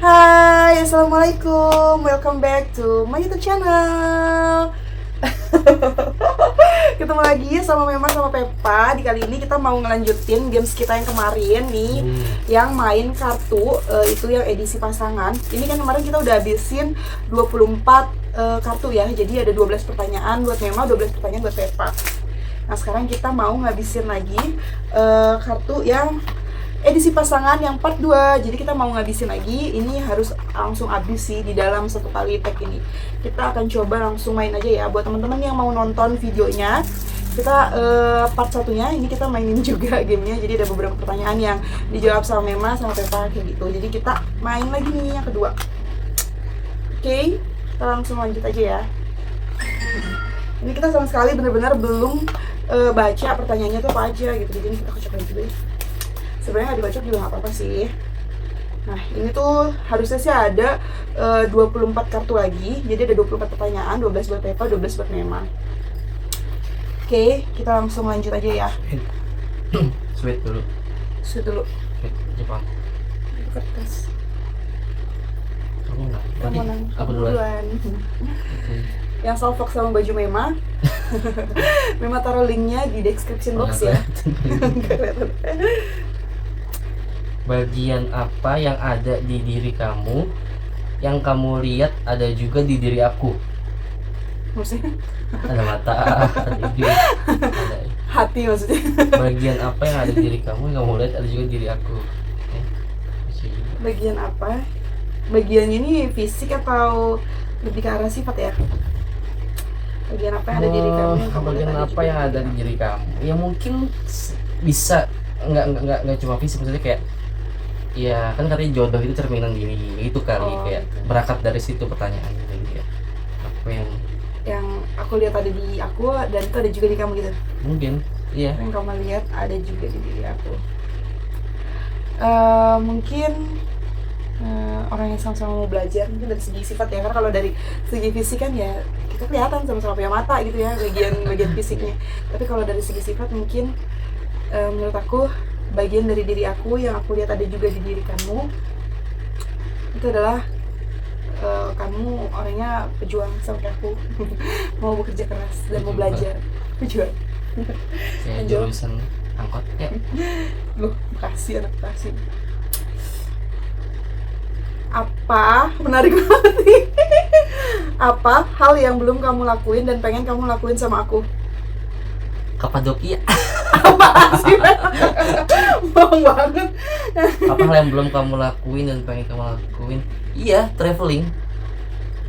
Hai, assalamualaikum. Welcome back to my YouTube channel. Ketemu lagi sama Mema sama Pepa. Di kali ini kita mau ngelanjutin games kita yang kemarin nih, yang main kartu, itu yang edisi pasangan. Ini kan kemarin kita udah habisin 24 kartu ya. Jadi ada 12 pertanyaan buat Mema, 12 pertanyaan buat Pepa. Nah, sekarang kita mau ngabisin lagi kartu yang edisi pasangan yang part 2. Jadi kita mau ngabisin lagi. Ini harus langsung habis sih di dalam satu kali tag ini. Kita akan coba langsung main aja ya. Buat teman-teman yang mau nonton videonya, kita part satunya ini kita mainin juga gamenya. Jadi ada beberapa pertanyaan yang dijawab sama Mema sama Pepa kayak gitu. Jadi kita main lagi nih yang kedua. Oke, kita langsung lanjut aja ya. Ini kita sama sekali benar-benar belum baca pertanyaannya tuh apa aja gitu. Jadi kita coba dulu ya. Sebenarnya nggak dibaca juga nggak apa-apa sih. Nah, ini tuh harusnya sih ada 24 kartu lagi. Jadi ada 24 pertanyaan, 12 buat Pepa, 12 buat Mema. Oke, kita langsung lanjut aja ya. Sweet dulu. Sweet dulu. Sweet Jepang. Kertas. Kamu nggak? Kamu Berarti nang. aku duluan. Yang salfok sama baju Mema. Mema taruh linknya di description box ya. Bagian apa yang ada di diri kamu yang kamu lihat ada juga di diri aku? Maksudnya Ada mata, ada hidung, ada. hati maksudnya. Bagian apa yang ada di diri kamu yang kamu lihat ada juga di diri aku? Bagian apa? Bagiannya ini fisik atau lebih ke arah sifat ya? Bagian apa yang ada di diri kamu yang kamu bagian lihat apa yang ada di diri kamu? Ya mungkin bisa nggak cuma fisik, maksudnya kayak ya kan katanya jodoh itu cerminan diri itu kali. Kayak gitu. berangkat dari situ pertanyaannya tadi ya. Apa yang aku lihat ada di aku dan itu ada juga di kamu gitu. mungkin iya. Yang kamu lihat ada juga di diri aku. Mungkin orang yang sama-sama mau belajar mungkin dari segi sifat ya, karena kalau dari segi fisik kan ya kita kelihatan sama-sama punya mata gitu ya, bagian fisiknya. Tapi kalau dari segi sifat mungkin menurut aku bagian dari diri aku yang aku lihat ada juga di diri kamu itu adalah kamu orangnya pejuang sama kayak aku. Mau bekerja keras dan mau belajar. Pejuang. Kayak Lanjut. jurusan angkot ya. Loh, Bekasi, anak Bekasi. Apa menarik banget nih. Apa hal yang belum kamu lakuin dan pengen kamu lakuin sama aku? Kapadokia. Apa sih? Bohong banget. Apa hal yang belum kamu lakuin dan pengen kamu lakuin? Iya, traveling.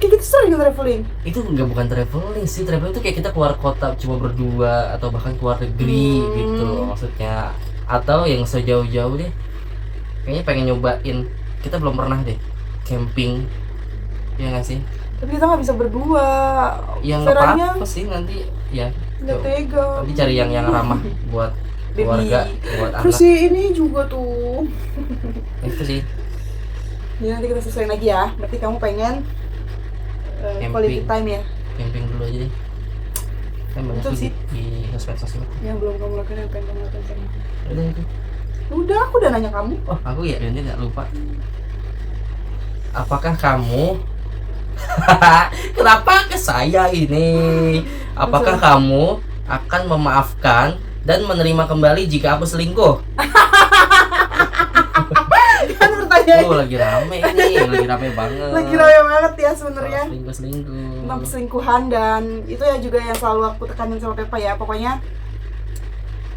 Kayak kita sering traveling. Itu bukan traveling sih. Traveling itu kayak kita keluar kota cuma berdua atau bahkan keluar negeri gitu loh maksudnya. Atau yang sejauh-jauh deh. Kayaknya pengen nyobain. Kita belum pernah deh camping. Ya nggak sih? Tapi kita nggak bisa berdua. Yang nggak Veranya apa-apa sih nanti ya. nggak tega. Nanti cari yang ramah buat keluarga, buat Terus anak. sih ini juga tuh. Itu sih. Ya, nanti kita selesaiin lagi ya. Berarti kamu pengen quality time ya. Camping dulu aja deh. Kan banyak Betul tuh sih. di sosmed. Yang belum kamu lakukan yang pengen kamu lakukan sama aku. Udah itu. Udah, aku udah nanya kamu. Oh, aku ya, nanti nggak lupa. Apakah kamu kenapa ke saya ini? Apakah kamu akan memaafkan dan menerima kembali jika aku selingkuh? Kan pertanyaan Lagi rame ini, lagi rame banget. lagi rame banget ya sebenarnya Selingkuh. tentang perselingkuhan, dan itu ya juga yang selalu aku tekanin sama Pepa ya. Pokoknya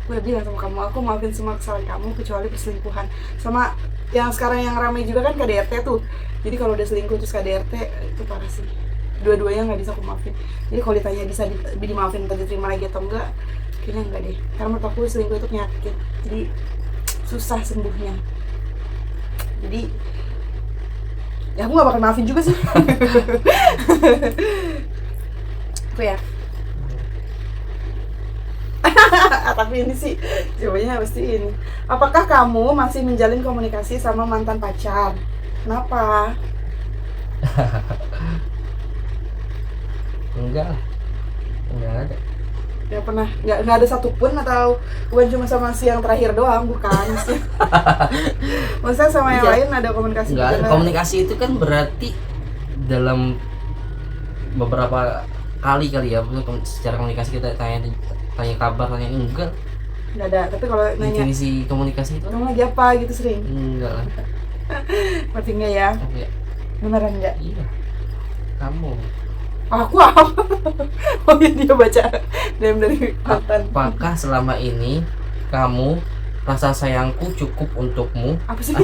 gue udah bilang sama kamu, aku maafin semua kesalahan kamu kecuali perselingkuhan. Sama yang sekarang yang ramai juga kan KDRT tuh. Jadi kalau udah selingkuh terus KDRT itu parah sih. Dua-duanya nggak bisa aku maafin. Jadi kalau ditanya bisa dimaafin atau diterima lagi atau enggak, kayaknya enggak deh. Karena menurut aku selingkuh itu penyakit. Jadi susah sembuhnya. Jadi ya aku gak bakal maafin juga sih. Apa ya? Tapi ini sih jawabannya pasti ini. Apakah kamu masih menjalin komunikasi sama mantan pacar? Kenapa? Enggak lah. Enggak ada. nggak ada satupun, atau bukan cuma sama si yang terakhir doang, bukan. Maksudnya sama yang Iya. lain ada komunikasi Enggak, juga? komunikasi itu kan berarti dalam beberapa kali ya, secara komunikasi kita tanya kabar, tanya enggak. Nggak ada, tapi kalau nanya Definisi komunikasi itu kamu lagi apa gitu sering. enggak lah. Berarti enggak ya? Tapi ya, Beneran enggak? iya. Kamu Aku apa? Oh iya, dia baca DM dari mantan. apakah selama ini kamu rasa sayangku cukup untukmu? Apa sih?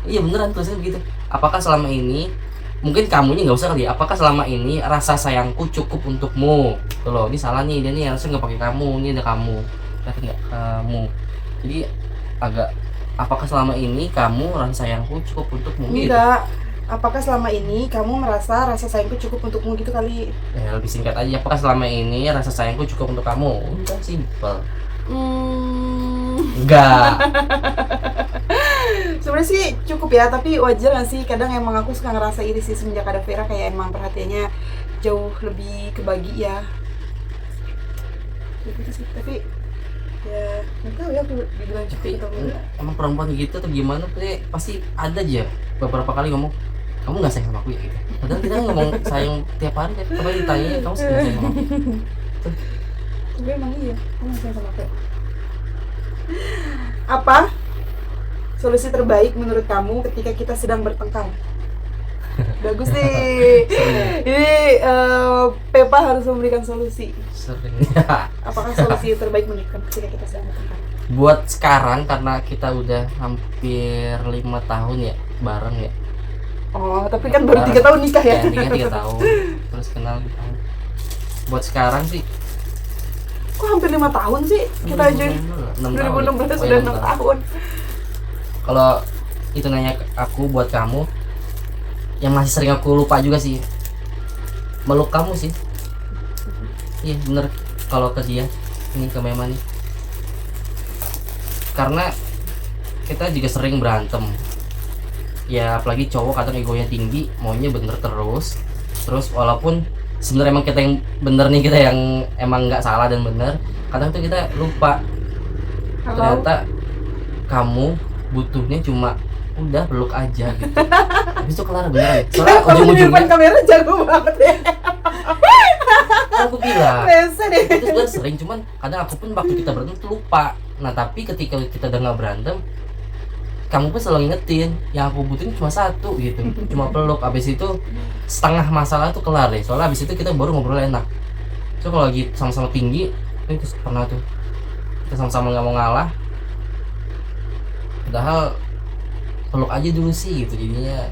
Iya beneran tulisannya begitu. Apakah selama ini, mungkin kamunya nggak usah kali ya, apakah selama ini rasa sayangku cukup untukmu? Tuh loh, ini salah nih, dia nih harusnya nggak pakai kamu, ini ada kamu, tapi nggak kamu. Jadi agak, apakah selama ini kamu rasa sayangku cukup untukmu? Gitu. Enggak. Apakah selama ini kamu merasa rasa sayangku cukup untukmu gitu kali? Ya, lebih singkat aja, apakah selama ini rasa sayangku cukup untuk kamu? Udah simple. Enggak. Sebenarnya sih cukup ya, tapi wajar gak sih? Kadang emang aku suka ngerasa iri sih semenjak ada Vera, kayak emang perhatiannya jauh lebih kebagi ya. Gitu sih, tapi ya nggak tahu ya aku dibilang cukup Tapi atau enggak. emang perempuan gitu atau gimana pasti ada aja beberapa kali ngomong kamu nggak sayang sama aku ya gitu. Padahal kita ngomong sayang tiap hari, tapi ditanya kamu sayang sama aku. Tapi emang iya, kamu sayang sama aku. Apa solusi terbaik menurut kamu ketika kita sedang bertengkar? Bagus nih. Ini Pepa harus memberikan solusi. Sering. Apakah solusi terbaik menurut kamu ketika kita sedang bertengkar? Buat sekarang karena kita udah hampir 5 tahun ya bareng ya. Oh, tapi kan baru 3 tahun nikah ya? Ya, 3 tahun. Terus kenal di tahun. Buat sekarang sih Kok hampir 5 tahun sih? Kita aja 2016 sudah 6 tahun. Kalau itu nanya ke aku buat kamu, yang masih sering aku lupa juga sih, meluk kamu sih. Iya bener, kalau ke dia, ini ke Mema nih, karena kita juga sering berantem ya, apalagi cowok kadang egonya tinggi, maunya bener terus walaupun sebenarnya emang kita yang bener nih, kita yang emang nggak salah dan bener, kadang tuh kita lupa ternyata kamu butuhnya cuma udah peluk aja gitu. Habis itu kelar beneran. Soalnya Kamu di depan ujung-ujungnya kamera jago banget ya. aku bilang Rese deh. itu sebenarnya sering, cuman kadang aku pun waktu kita berantem tuh lupa. Nah tapi ketika kita udah nggak berantem, kamu pun selalu ngingetin yang aku butuhin cuma satu gitu, cuma peluk. Abis itu setengah masalah tuh kelar deh, soalnya abis itu kita baru ngobrol enak. So kalau lagi sama-sama tinggi, itu pernah tuh kita sama-sama nggak mau ngalah, padahal peluk aja dulu sih gitu, jadinya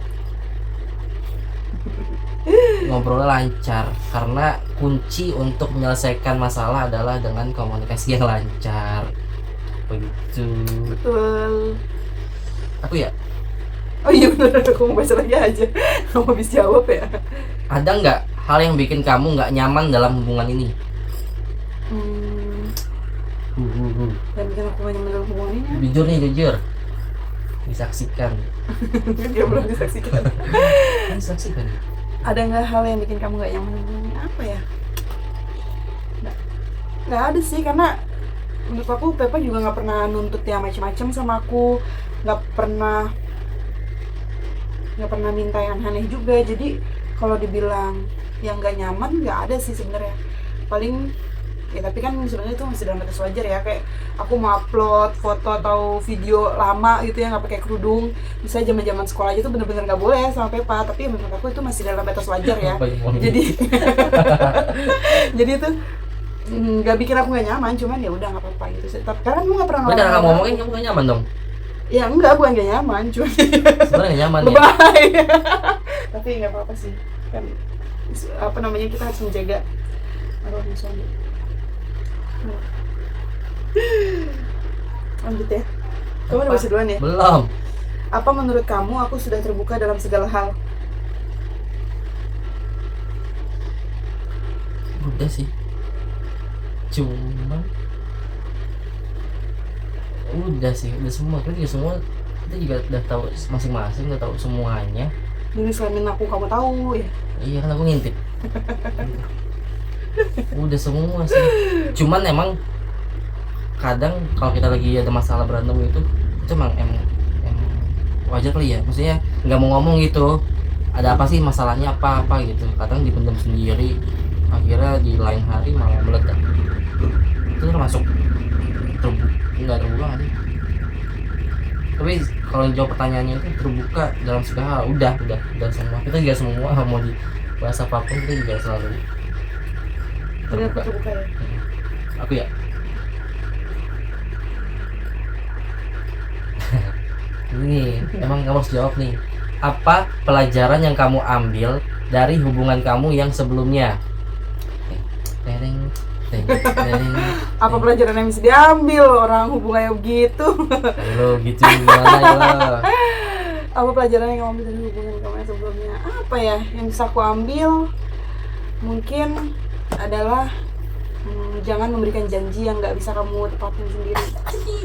ngobrolnya lancar. Karena kunci untuk menyelesaikan masalah adalah dengan komunikasi yang lancar. Begitu. Betul. Aku ya, Oh iya bener, aku mau baca lagi aja. Kamu habis jawab ya. ada nggak hal yang bikin kamu nggak nyaman dalam hubungan ini? Dan bikin aku gak nyaman dalam hubungan ini. Jujur nih, jujur. Disaksikan. Dia belum disaksikan. Disaksikan. Ada nggak hal yang bikin kamu gak nyaman dalam hubungan ini? Apa ya? Nggak ada sih, karena menurut aku Pepa juga nggak pernah nuntut yang macam-macam sama aku, nggak pernah minta yang aneh juga. Jadi kalau dibilang yang nggak nyaman nggak ada sih sebenarnya. Paling ya, tapi kan sebenarnya itu masih dalam batas wajar ya, kayak aku mau upload foto atau video lama gitu ya nggak pakai kerudung, misalnya zaman sekolah aja tuh bener-bener nggak boleh sama Pepa, tapi menurut aku itu masih dalam batas wajar ya. Jadi jadi itu nggak bikin aku nggak nyaman, cuman ya udah nggak apa-apa gitu sih. Tapi karena kamu nggak pernah Berarti karena kamu ngomongin kamu nggak nyaman dong? ya enggak, bukan nggak nyaman, cuman Sebenarnya nggak nyaman ya. lebay. Tapi nggak apa-apa sih, kan apa namanya, kita harus menjaga arwahnya suami. Lanjut ya, kamu udah baca duluan ya. Belum. Apa menurut kamu aku sudah terbuka dalam segala hal? Udah sih, cuman udah sih, udah semua. Kita juga udah tahu masing-masing, udah tahu semuanya. Jadi selain aku kamu tahu ya. Iya kan aku ngintip. Udah semua sih. Cuman emang kadang kalau kita lagi ada masalah berantem itu emang wajar kali ya, maksudnya nggak mau ngomong gitu, ada apa sih masalahnya apa gitu, kadang dipendam sendiri, akhirnya di lain hari malah meledak. Itu termasuk nggak terbuka nggak sih? Tapi kalau jawab pertanyaannya itu terbuka dalam segala hal, udah semua, kita juga semua mau dibahas apapun kita juga selalu terbuka. Terbuka ya. Aku ya ini emang kamu harus jawab nih, apa pelajaran yang kamu ambil dari hubungan kamu yang sebelumnya? Tereng, tereng, Apa pelajaran yang bisa diambil orang hubungannya begitu? lo gitu gimana ya lo? Apa pelajaran yang kamu ambil dari hubungan kamu yang sebelumnya? Apa ya yang bisa aku ambil? Mungkin adalah jangan memberikan janji yang nggak bisa kamu tepatin sendiri.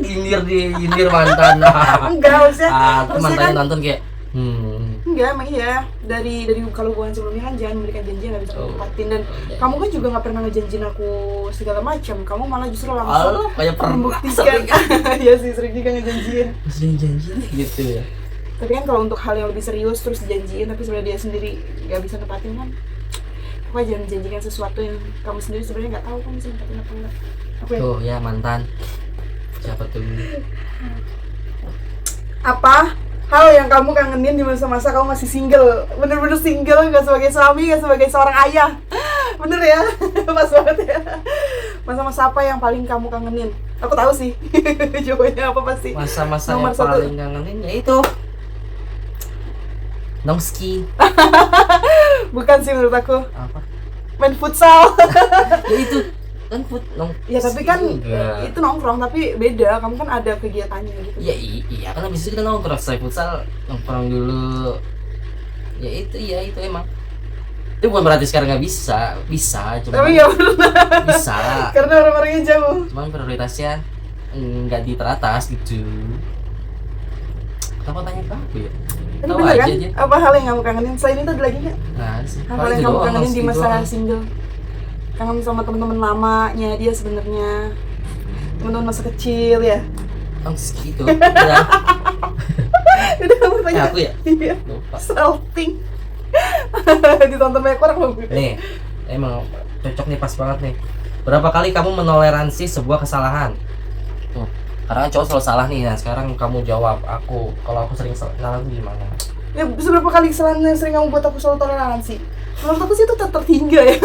Nyindir mantan. Enggak, maksudnya, Aku mantannya kan, nonton kayak enggak, emang iya. Dari kalau hubungan sebelumnya kan jangan memberikan janji yang nggak bisa kamu tepatin, dan kamu kan juga nggak pernah ngejanjin aku segala macam. Kamu malah justru langsung kayak pernah membuktikan. Iya sih, sering juga ngejanjiin. sering janji gitu ya. Tapi kan kalau untuk hal yang lebih serius terus dijanjiin tapi sebenarnya dia sendiri nggak bisa nepatin kan, pokoknya jangan menjanjikan sesuatu yang kamu sendiri sebenarnya nggak tahu kamu bisa nepatin apa enggak. Aku ya. Tuh ya mantan siapa tuh? Apa hal yang kamu kangenin di masa-masa kamu masih single, bener-bener single, nggak sebagai suami, nggak sebagai seorang ayah, bener ya? Pas banget ya. Masa-masa apa yang paling kamu kangenin? Aku tahu sih jawabannya apa pasti. Masa-masa yang Nomor satu. paling kangenin ya itu nongski. Bukan sih menurut aku, Apa main futsal. ya itu kan Ya tapi kan juga. itu nongkrong, tapi beda, kamu kan ada kegiatannya gitu. Ya iya kan habis itu kita nongkrong, selesai futsal nongkrong dulu. Ya itu emang. Itu bukan berarti sekarang nggak bisa cuma Tapi ya pernah, bisa. karena orang-orangnya jauh. Cuman prioritasnya nggak di teratas gitu. Kenapa tanya ke aku ya? Tapi Tahu bener aja kan? dia. Apa hal yang kamu kangenin? Selain itu ada lagi nggak? Nah, sih. Hal Paling yang itu kamu doang, kangenin di nongski masa doang. single? Kangen sama teman-teman lamanya dia sebenarnya, teman-teman masa kecil ya. Nongski itu. Ya. Udah kamu tanya. Aku ya? Iya. Lupa. Salting. Ditonton banyak orang loh. Nih, emang cocok nih, pas banget nih. Berapa kali kamu menoleransi sebuah kesalahan? Tuh, karena kan cowok selalu salah nih. Nah, sekarang kamu jawab aku. Kalau aku sering salah tuh gimana? Ya seberapa kali kesalahan yang sering kamu buat aku selalu toleransi? Menurut aku sih itu terhingga ya.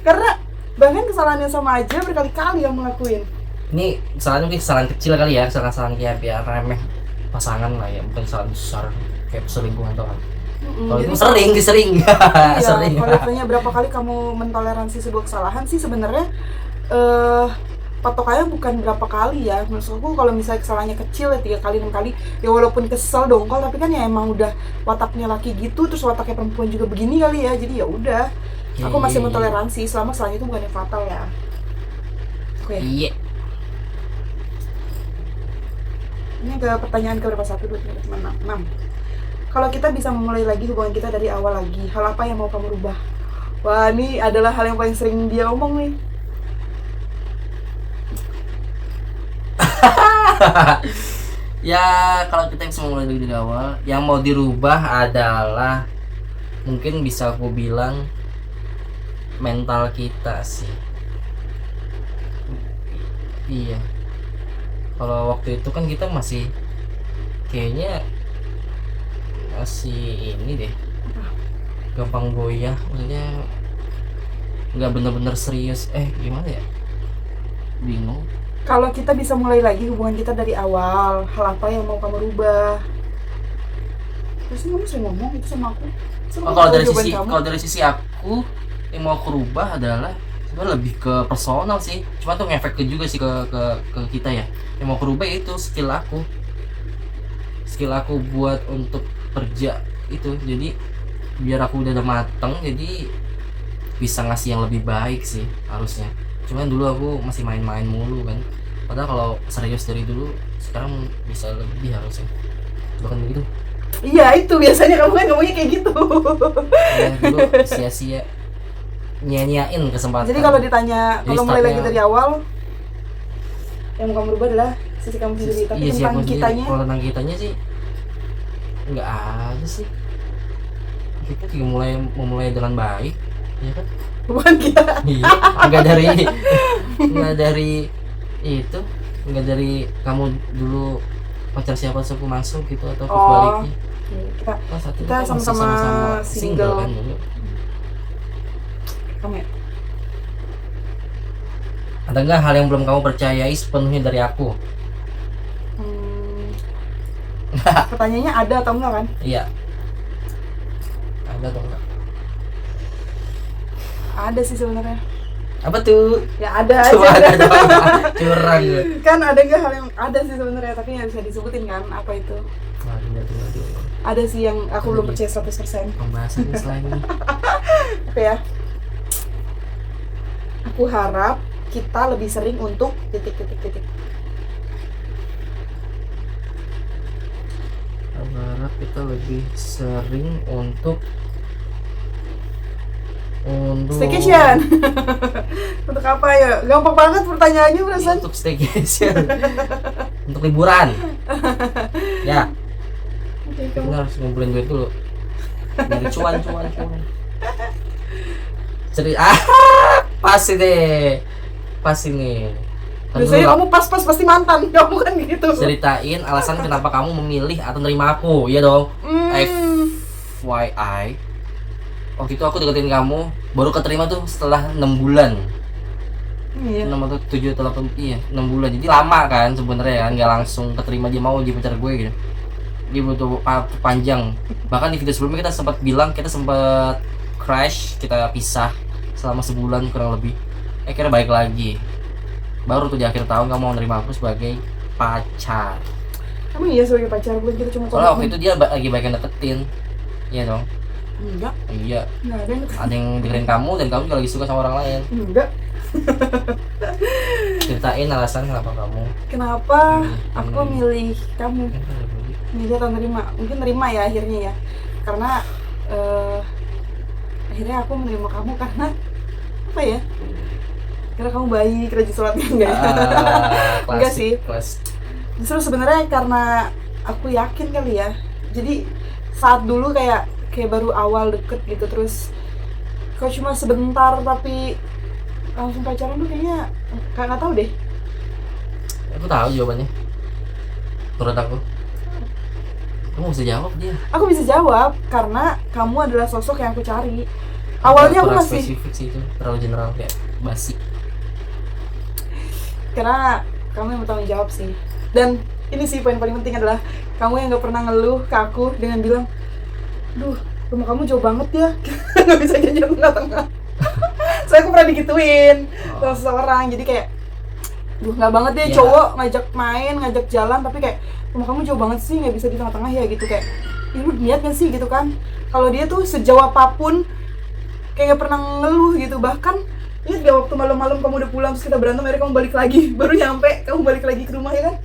Karena bahkan kesalahan yang sama aja berkali-kali yang ngelakuin. Ini kesalahan mungkin kesalahan kecil kali ya, kesalahan kayak biar remeh pasangan lah ya, bukan kesalahan besar kayak selingkuhan atau apa. Kalau itu sering. Iya, Sering. kalau ditanya berapa kali kamu mentoleransi sebuah kesalahan sih sebenarnya patokannya bukan berapa kali ya. Menurut aku kalau misalnya kesalahannya kecil ya 3 kali 6 kali ya walaupun kesel dongkol, tapi kan ya emang udah wataknya laki gitu, terus wataknya perempuan juga begini kali ya, jadi ya udah aku masih mentoleransi selama kesalahannya itu bukan yang fatal ya. Oke. Iya. Ini ke pertanyaan ke berapa? 1, 2, 3, 4, 5, 6. Kalau kita bisa memulai lagi hubungan kita dari awal lagi, hal apa yang mau kamu rubah? Wah, ini adalah hal yang paling sering dia omong nih. Ya kalau kita bisa mulai dari awal, yang mau dirubah adalah mungkin bisa aku bilang mental kita sih. Iya. Kalau waktu itu kan kita masih kayaknya masih ini deh, gampang goyah, maksudnya nggak bener-bener serius. Gimana ya? Bingung. Kalau kita bisa mulai lagi hubungan kita dari awal, hal apa yang mau kamu rubah? Terus kamu sering ngomong itu sama aku. Kalau dari sisi aku yang mau aku rubah adalah sebenarnya lebih ke personal sih. Cuma tuh ngefek juga sih ke kita ya. Yang mau aku rubah itu skill aku buat untuk kerja itu. Jadi biar aku udah mateng, jadi bisa ngasih yang lebih baik sih harusnya. Cuman dulu aku masih main-main mulu kan. Padahal kalau serius dari dulu, sekarang bisa lebih harusnya. Bahkan begitu. Iya, itu biasanya kamu kan ngomongnya kayak gitu. Ya dulu sia-sia. nyanyain kesempatan. Jadi kalau ditanya, Jadi kalau mulai lagi startnya- dari awal, yang kamu rubah adalah sisi kamu sendiri. Tapi iya, tentang siapa sendiri. kitanya, Kalau tentang kitanya sih nggak ada sih. Kita juga memulai dengan baik, ya kan? bukan kita. Iya, nggak dari itu, nggak dari kamu dulu pacar siapa aku masuk gitu atau kebaliknya. Kita Pas saat itu kita kan masih sama-sama single. kan dulu. kamu ya. Ada nggak hal yang belum kamu percayai sepenuhnya dari aku? Pertanyaannya ada atau enggak kan? Iya. Ada atau enggak? Ada sih sebenarnya. Apa tuh? Ya ada Coba aja. ada dong. Curang gue. Kan ada nggak hal yang ada sih sebenarnya, tapi nggak bisa disebutin kan apa itu. Waduh. Ada sih yang aku belum Iya. percaya 100%. Pembahasan selain ini. Apa ya? Aku harap kita lebih sering untuk titik. Berharap kita lebih sering untuk Staycation. Untuk apa ya? Gampang banget pertanyaannya perasaan. untuk staycation. Untuk liburan. Ya, Oke, kita kamu. harus ngumpulin duit dulu. Dari cuan. Pas deh. Pas ini. Biasanya kamu pas-pas pasti mantan. Kamu kan gitu. Ceritain alasan kenapa kamu memilih atau nerima aku, ya dong. FYI, waktu itu aku deketin kamu baru keterima tuh setelah 6 bulan. Iya. 6 atau 7 atau 8, iya 6 bulan. Jadi lama kan sebenarnya kan, nggak langsung keterima dia mau jadi pacar gue gitu. Dia butuh waktu panjang. Bahkan di video sebelumnya kita sempat bilang kita sempat crash, kita pisah selama sebulan kurang lebih. Akhirnya baik lagi. Baru tuh di akhir tahun kamu mau nerima aku sebagai pacar. Kamu iya sebagai pacar, bukan kita cuma Soalnya waktu itu dia lagi banyak yang deketin. Iya dong. Enggak, Iya. enggak ada yang Ada yang deketin kamu dan kamu juga lagi suka sama orang lain. enggak. Ceritain alasan kenapa kamu. Kenapa aku Hmm. milih kamu? Milih atau nerima? Mungkin nerima ya akhirnya ya. Karena akhirnya aku menerima kamu karena apa ya? Karena kamu baik, rajin sholatnya enggak ya? Enggak sih. Kelas. Justru sebenarnya karena aku yakin kali ya. Jadi saat dulu kayak baru awal deket gitu, terus kalau cuma sebentar tapi langsung pacaran tuh kayaknya nggak tahu deh. Aku tahu jawabannya. Menurut aku. Kamu bisa jawab dia. Aku bisa jawab karena kamu adalah sosok yang aku cari. Awalnya aku Kurang masih spesifik sih itu, terlalu general kayak basi. karena kamu yang bertanggung jawab sih. Dan ini sih poin paling penting adalah kamu yang nggak pernah ngeluh ke aku dengan bilang, duh rumah kamu jauh banget ya, nggak bisa jajan tengah-tengah. Soalnya aku pernah digituin sama seseorang, jadi kayak duh nggak banget deh Ya. cowok ngajak main, ngajak jalan, tapi kayak rumah kamu jauh banget sih, nggak bisa di tengah-tengah ya gitu. Kayak ya lu niat gak sih gitu kan. Kalau dia tuh sejauh apapun kayak nggak pernah ngeluh gitu. Bahkan ingat gak waktu malam-malam kamu udah pulang terus kita berantem, akhirnya kamu balik lagi, baru nyampe kamu balik lagi ke rumah ya kan.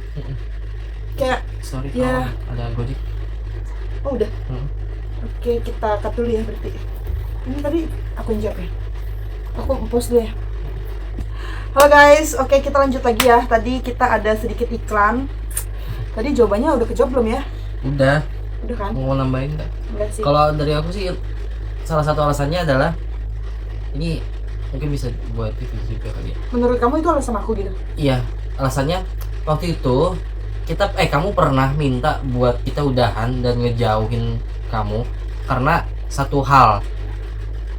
Kayak Sorry Ya. kalau ada Gojek. oh udah. Hmm. Oke, kita cut dulu ya berarti. Ini tadi aku yang jawab ya. Aku post dulu ya. Halo guys, oke kita lanjut lagi ya. Tadi kita ada sedikit iklan. Tadi jawabannya udah kejawab belum ya? Udah, Udah kan? mau nambahin nggak? Enggak sih. Kalau dari aku sih salah satu alasannya adalah ini mungkin bisa buat itu juga kali ya. Menurut kamu itu alasan aku gitu? Iya, alasannya waktu itu kamu pernah minta buat kita udahan dan ngejauhin kamu karena satu hal.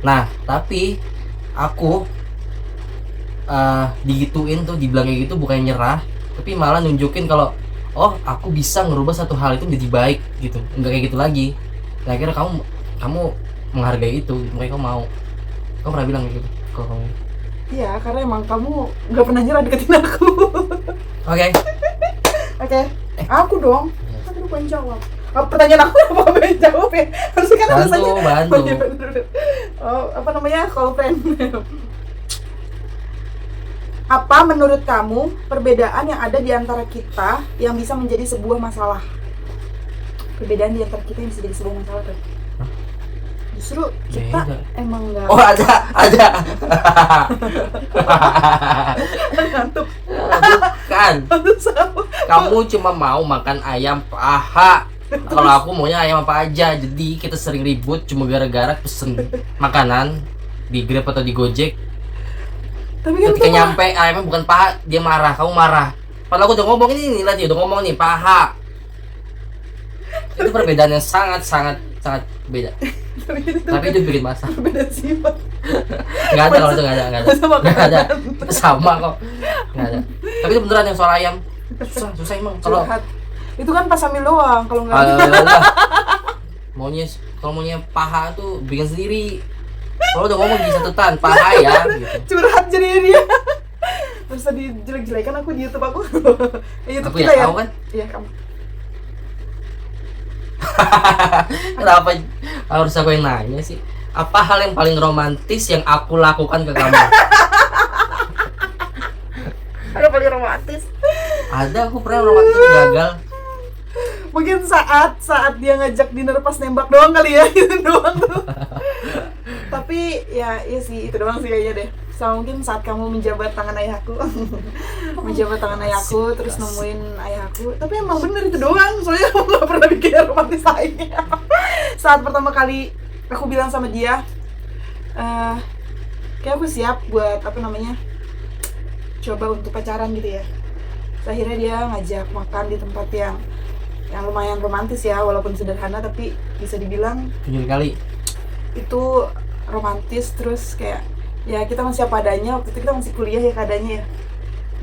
Nah, tapi aku digituin tuh, dibilang kayak gitu bukan nyerah, tapi malah nunjukin kalau oh aku bisa ngerubah satu hal itu menjadi baik gitu, nggak kayak gitu lagi. Nah, akhirnya kamu menghargai itu, makanya kamu mau. Kamu pernah bilang kayak gitu kalau kamu. Iya, karena emang kamu nggak pernah nyerah deketin aku. Oke. Oke, aku dong. Iya. Kan aku pengen jawab. Pertanyaan aku apa pengen jawab ya? Harusnya kan alasannya. Bantu. Oh, iya, bener. Oh, apa namanya? Call friend. Apa menurut kamu perbedaan yang ada di antara kita yang bisa menjadi sebuah masalah? Perbedaan di antara kita yang bisa jadi sebuah masalah tuh. Hah? Justru kita Beda. emang nggak Oh ada. ngantuk. Bukan. Ngantuk sama. Kamu cuma mau makan ayam paha. Kalau aku maunya ayam apa aja. Jadi kita sering ribut cuma gara-gara pesen makanan di Grab atau di Gojek. Tapi kan Ketika itu nyampe ayamnya bukan paha, dia marah. Kamu marah. Padahal aku udah ngomong ini lihat dia udah ngomong nih paha. Itu perbedaan yang sangat beda. Tapi itu bikin masalah. beda sifat. Nggak ada kalau itu nggak ada. Sama Nggak ada. Itu sama kok. Nggak ada. Tapi itu beneran yang soal ayam. Susah emang. Kalau Curhat. Itu kan pas hamil doang, kalau nggak alah, kalau maunya paha tuh bikin sendiri. Kalau udah ngomong di catatan paha ya gitu. curhat jadinya dia. Terus tadi jelek-jelekan aku di YouTube aku. YouTube Aku kita ya ya. tahu kan. Iya, kamu. Kenapa harus aku yang nanya sih? Apa hal yang paling romantis yang aku lakukan ke kamu? Ada paling romantis. Ada, aku pernah romantis gagal. Mungkin saat dia ngajak dinner pas nembak doang kali ya. Itu doang tuh. Tapi ya iya sih, itu doang sih kayaknya deh. Sama mungkin saat kamu menjabat tangan ayahku. Menjabat tangan ayahku terus Asik. nemuin ayahku. Tapi emang bener itu doang. Soalnya aku gak pernah bikin yang romantis lainnya. Saat pertama kali aku bilang sama dia, kayak aku siap buat apa namanya, coba untuk pacaran gitu ya. Terus akhirnya dia ngajak makan di tempat yang lumayan romantis ya, walaupun sederhana tapi bisa dibilang Tujuh kali. itu romantis. Terus kayak ya kita masih apa adanya, waktu itu kita masih kuliah ya keadaannya ya,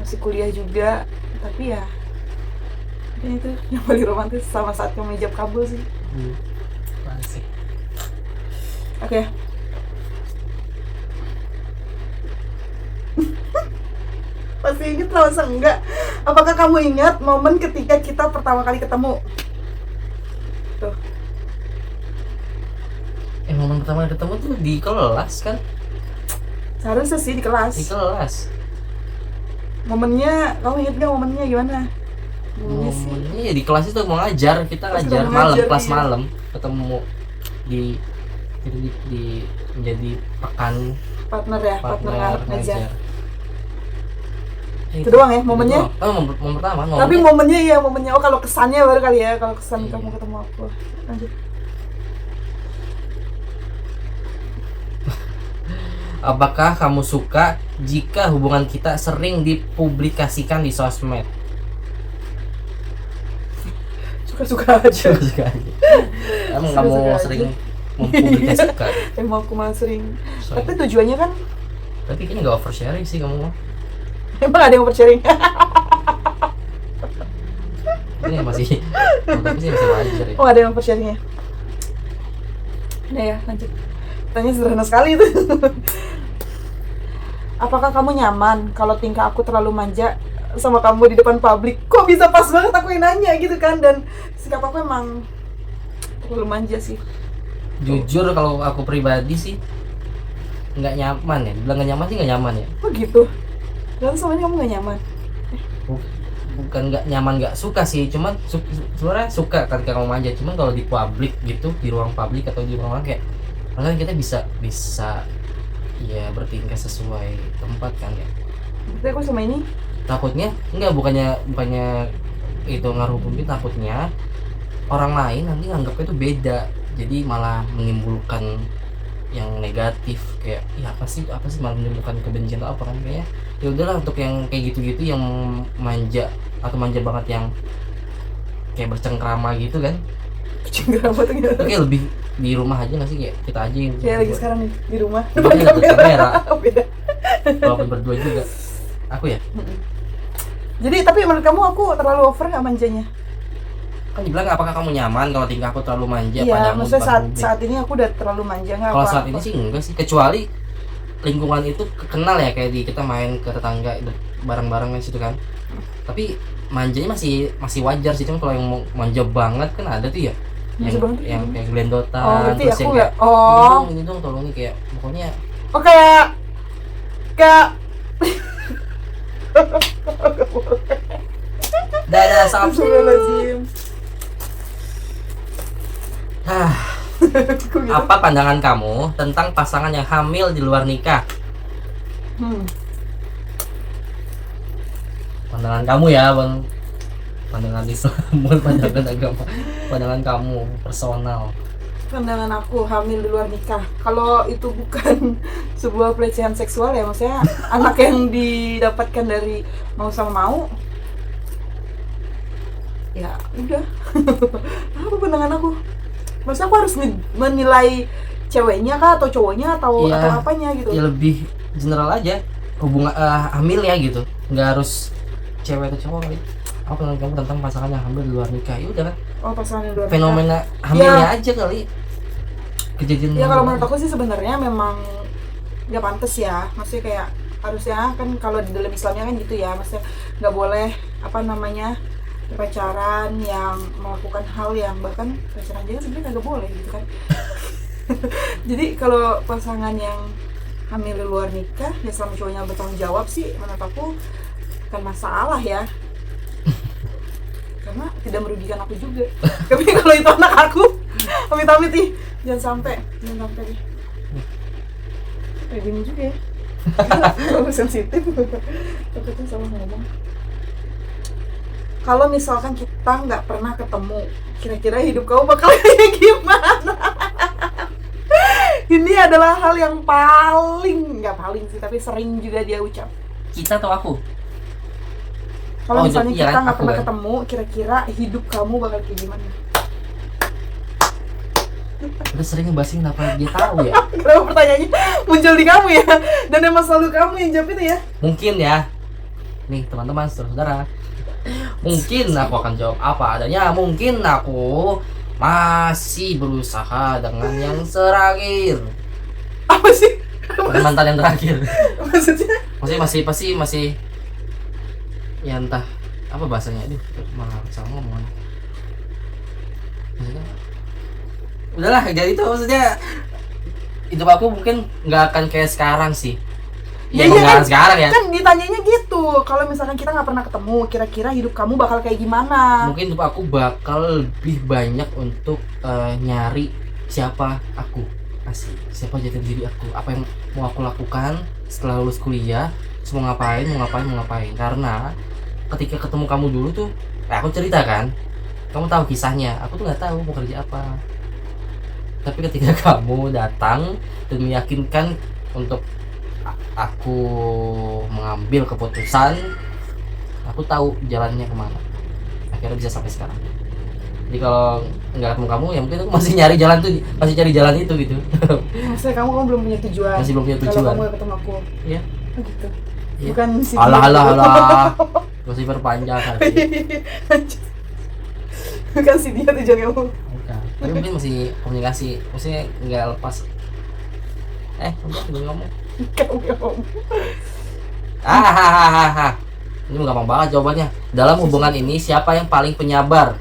masih kuliah juga. Tapi ya mungkin itu yang paling romantis sama saat kamu ijab kabul sih. Asik. Oke. Pasti inget lah, masa enggak? Apakah kamu ingat momen ketika kita pertama kali ketemu? Tuh. Momen pertama ketemu tuh di kelas kan? Seharusnya sih di kelas. Di kelas. Momennya, kamu inget gak momennya gimana? Momennya sih Momennya ya di kelas itu mau ngajar, kita Pas ngajar kita malam, ngajar, kelas iya. malam ketemu di menjadi pekan partner ya, partner ngajar. Ya, Itu doang ya momennya? Itu doang. Momen pertama. Tapi momennya iya, momennya. Oh, kalau kesannya baru kali ya, kalau kesan Iya. kamu ketemu aku. Lanjut. Apakah kamu suka jika hubungan kita sering dipublikasikan di sosmed? Suka-suka aja. Suka aja. Emang nggak Suka-suka mau aja. sering mempublikasikan? Emang aku mah sering. Sorry. Tapi tujuannya kan Tapi kayaknya nggak oversharing sih kamu mah. emang ada yang sharing. Ini masih, tapi sih masih wajar ya. Oh, ada yang sharingnya. Nah ya, lanjut. Tanya sederhana sekali itu. Apakah kamu nyaman kalau tingkah aku terlalu manja sama kamu di depan publik? Kok bisa pas banget aku yang nanya gitu kan? Dan sikap aku emang terlalu manja sih. Jujur kalau aku pribadi sih nggak nyaman ya. Bilang nggak nyaman sih nggak nyaman ya. Oh gitu. Lalu sama ini kamu gak nyaman? Bukan nggak nyaman, nggak suka sih. Cuman sebenarnya suka ketika kamu manja. Cuman kalau di publik gitu, di ruang publik atau di ruang kayak, maksudnya kita bisa ya bertingkah sesuai tempat kan ya. Tapi aku sama ini Takutnya enggak, bukannya itu ngaruh hukum, takutnya orang lain nanti nganggapnya itu beda, jadi malah menimbulkan yang negatif, kayak ya apa sih malah menimbulkan kebencian atau apa kan. Kayaknya ya udahlah, untuk yang kayak gitu-gitu yang manja atau manja banget yang kayak bercengkrama gitu kan, cengkrama tuh gitu. itu kayak lebih di rumah aja nggak sih, kayak kita aja yang Kayak lagi sekarang nih di rumah Tapi depan ada kamera. Beda. walaupun berdua juga aku ya Jadi tapi menurut kamu aku terlalu over nggak manjanya? kan dibilang apakah kamu nyaman kalau tingkah aku terlalu manja Iya, padamu maksudnya depan publik? saat ini aku udah terlalu manja nggak? Kalau saat ini sih enggak sih, kecuali lingkungan itu kenal ya, kayak di kita main ke tetangga bareng-bareng di situ kan. Tapi manjanya masih wajar sih, cuma kalau yang mau manja banget kan ada tuh ya. Manja Yang banget yang tuh. kayak glendotan, Oh, berarti terus aku yang nggak. kayak Oh, ini dong tolong nih, kayak pokoknya oh kayak dadah sampai. Astagfirullahaladzim. Kok gitu? Apa pandangan kamu tentang pasangan yang hamil di luar nikah? Pandangan kamu ya, Bang. Pandangan Islam, bukan pandangan agama. Pandangan kamu personal. Pandangan aku hamil di luar nikah. Kalau itu bukan sebuah pelecehan seksual ya, maksudnya anak yang didapatkan dari mau sama mau, ya udah. Apa pandangan aku? Maksudnya aku harus menilai ceweknya kah atau cowoknya atau Iya, atau apanya gitu. Ya lebih general aja hubungan hamil ya gitu, nggak harus cewek atau cowok kali. Apa pandangan kamu tentang pasangan yang hamil di luar nikah? Ya udah kan, Oh, pasangan yang luar nikah. fenomena hamilnya aja kali, kejadian. Ya kalau menurut aku sih sebenarnya memang nggak pantas ya, maksudnya kayak harusnya kan kalau di dalam Islamnya kan gitu ya, maksudnya nggak boleh apa namanya pacaran yang melakukan hal yang bahkan pacaran aja sebenarnya nggak boleh gitu kan. Jadi kalau pasangan yang hamil di luar nikah ya selama cowoknya bertanggung jawab sih menurut aku bukan masalah ya, karena tidak merugikan aku juga. Tapi kalau itu anak aku, amit-amit nih, jangan sampai deh. Kayak gini juga ya. Terlalu sensitif. Takutnya salah ngomong. Kalau misalkan kita nggak pernah ketemu, kira-kira hidup kamu bakal kayak gimana? Ini adalah hal yang nggak paling sih, tapi sering juga dia ucap. Kita atau aku? Kalau Oh, misalnya iya, kita nggak aku pernah kan. ketemu, kira-kira hidup kamu bakal kayak gimana? Udah sering ngebahas ini, kenapa dia tahu ya? Kenapa pertanyaannya muncul di kamu ya? Dan emang selalu kamu yang jawab itu ya? Mungkin ya, nih teman-teman, saudara-saudara, mungkin aku akan jawab apa adanya. Mungkin aku masih berusaha dengan yang terakhir, Apa sih? dengan mantan yang terakhir. Maksudnya? Masih ya entah apa bahasanya. Aduh, malah salah ngomong. Maksudnya, udahlah, jadi itu maksudnya hidup aku mungkin nggak akan kayak sekarang sih. Ya, Iya, emang nggak kan? sekarang ya. Kan ditanyanya gitu. Kalau misalkan kita nggak pernah ketemu, kira-kira hidup kamu bakal kayak gimana? Mungkin hidup aku bakal lebih banyak untuk nyari siapa aku, asik, siapa jati diri aku, apa yang mau aku lakukan setelah lulus kuliah, terus mau ngapain. Karena ketika ketemu kamu dulu tuh, aku cerita kan, kamu tahu kisahnya, aku tuh nggak tahu mau kerja apa. Tapi ketika kamu datang dan meyakinkan untuk aku mengambil keputusan, aku tahu jalannya kemana. Akhirnya bisa sampai sekarang. Jadi kalau nggak ketemu kamu, ya mungkin aku masih nyari jalan tuh, masih cari jalan itu gitu. Maksudnya kamu belum punya tujuan. Masih belum punya Kalau tujuan. kamu nggak ketemu aku. Iya. Oh gitu. Iya. Bukan si Alah. Masih perpanjang kan. Bukan si dia tujuan kamu. Bukan. Tapi mungkin masih komunikasi, maksudnya nggak lepas. Udah gue ngomong. Kamu ngomong. Ini gampang banget jawabannya. Dalam hubungan ini siapa yang paling penyabar?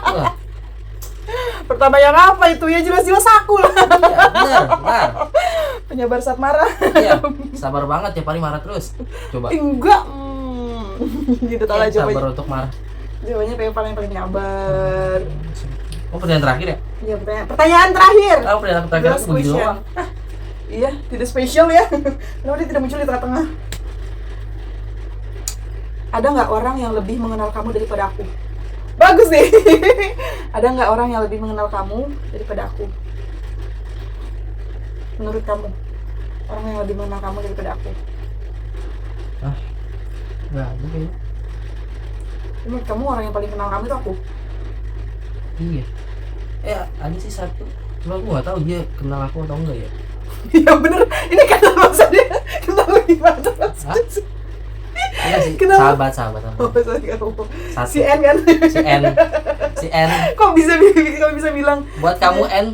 Wah, Pertama yang apa itu ya, jelas-jelas aku lah. iya, benar. Penyabar saat marah. Iya, sabar banget tiap hari marah terus. Coba. Enggak. Gitu tahu lah Sabar jawabannya. untuk marah. Jawabannya paling nyabar. Oh, pertanyaan terakhir ya? Iya, pertanyaan terakhir. Oh, pertanyaan terakhir Last aku begitu question. doang. Iya, tidak spesial ya. Kenapa dia tidak muncul di tengah-tengah? Ada nggak orang yang lebih mengenal kamu daripada aku? Bagus nih. Ada nggak orang yang lebih mengenal kamu daripada aku? Menurut kamu, orang yang lebih mengenal kamu daripada aku? Enggak ada kayaknya. Menurut kamu orang yang paling kenal kamu itu aku? Iya. Ada sih satu. Cuma aku nggak tahu dia kenal aku atau enggak ya. Iya bener. Ini kenal maksudnya. Kenal gimana maksudnya sih? Enggak sih. Kenapa? Sahabat. Oh, sorry, kamu. Satu. Si N kan? Si N. Kok bisa bilang Buat kamu N.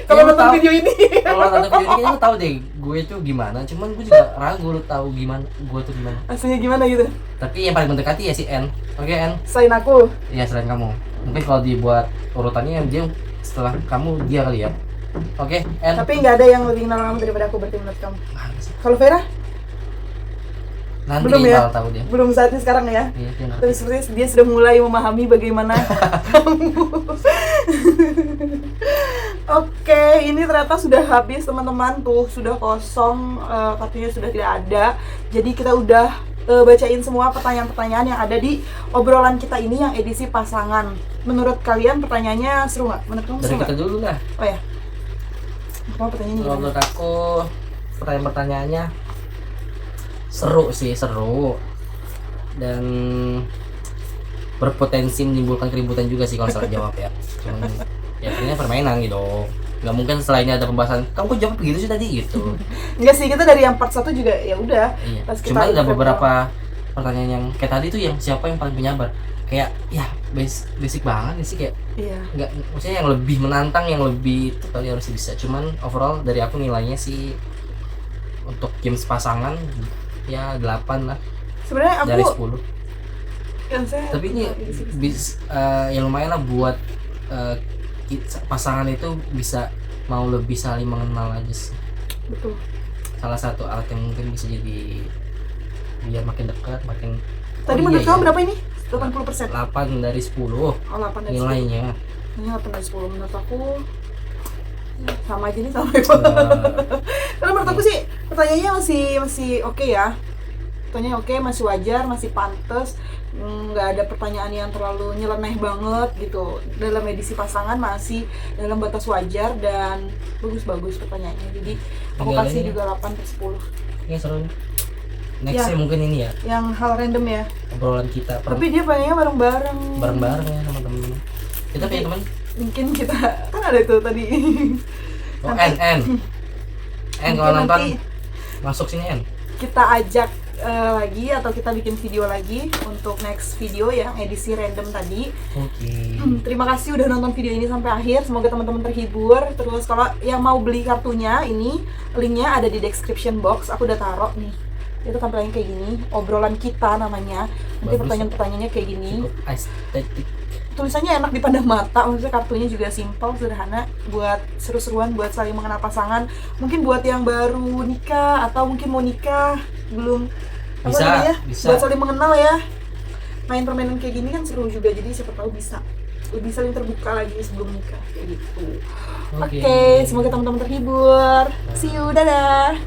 kalau Lu nonton tahu- video ini? Kalau nonton video ini kayaknya lu tahu deh gue tuh gimana. Cuman gue juga ragu lu tahu gimana gue tuh gimana. Aslinya gimana gitu? Tapi yang paling mendekati ya si N. Oke, N. Selain aku. Iya, selain kamu. Mungkin kalau dibuat urutannya dia setelah kamu dia kali ya. Oke, N. Tapi nggak ada yang lebih kenal kamu daripada aku berarti menurut kamu. Mana sih? Kalau Vera? Nanti Belum kayaknya ya? bakal tahu dia. Belum saatnya sekarang ya. Iya, dia ngerti. Tapi sepertinya dia sudah mulai memahami bagaimana kamu Oke, ini ternyata sudah habis teman-teman, tuh sudah kosong, kartunya sudah tidak ada. Jadi kita udah bacain semua pertanyaan-pertanyaan yang ada di obrolan kita ini yang edisi pasangan. Menurut kalian pertanyaannya seru nggak? Menurut kamu Dari seru kita nggak? dulu lah. Oh ya, kamu pertanyaannya Kalau gimana? menurut aku pertanyaan-pertanyaannya seru sih, seru dan berpotensi menimbulkan keributan juga sih kalau salah jawab ya. Cuman ya akhirnya permainan gitu. Nggak mungkin setelah ini ada pembahasan kamu kok jawab begitu sih tadi gitu. Enggak sih, kita dari yang part 1 juga ya udah. Iya. Pas kita Cuma ada intro beberapa pertanyaan yang kayak tadi tuh yang siapa yang paling penyabar. Kayak ya basic banget sih, kayak Iya. nggak, maksudnya yang lebih menantang, yang lebih itu kali harus bisa. Cuman overall dari aku nilainya sih untuk games pasangan ya 8 lah Sebenarnya dari aku 10. yang saya Tapi ini ya lumayan lah buat pasangan itu bisa mau lebih saling mengenal aja sih. betul. Salah satu alat yang mungkin bisa jadi biar makin dekat, makin. Tadi Oh, menurut iya, kamu iya. berapa ini? 80%. 8 dari 10 Oh, 8 dari 10. nilainya. Ini 8 dari 10 menurut aku sama aja nih, sama ya. Karena menurut aku sih pertanyaannya masih oke ya. Pertanyaannya oke, masih wajar, masih pantas. Nggak ada pertanyaan yang terlalu nyeleneh banget gitu. Dalam edisi pasangan masih dalam batas wajar dan bagus-bagus pertanyaannya. Jadi aku Tinggal kasih ini. juga 8 per 10. Ini seru nih. Nextnya Ya. mungkin ini ya Yang hal random ya. obrolan kita Tapi dia pengennya bareng-bareng. bareng-bareng ya sama temen-temen. Kita punya teman. Mungkin kita kan ada tuh tadi. Oh, Nanti- N Mungkin kalau nonton nanti masuk sini N. kita ajak lagi atau kita bikin video lagi untuk next video yang edisi random tadi. Oke. Terima kasih udah nonton video ini sampai akhir. Semoga teman-teman terhibur. Terus kalau yang mau beli kartunya, ini linknya ada di description box. Aku udah taruh nih. Itu tampilannya kayak gini. Obrolan kita namanya. Nanti Bagus. pertanyaan-pertanyaannya kayak gini. Cukup estetik. Tulisannya enak dipandang mata. Maksudnya kartunya juga simple, sederhana. Buat seru-seruan, buat saling mengenal pasangan. Mungkin buat yang baru nikah atau mungkin mau nikah belum. Apa Bisa, namanya? bisa. Buat saling mengenal ya. Main permainan kayak gini kan seru juga. Jadi siapa tahu bisa lebih saling terbuka lagi sebelum nikah kayak gitu. Oke, semoga teman-teman terhibur. See you, dadah.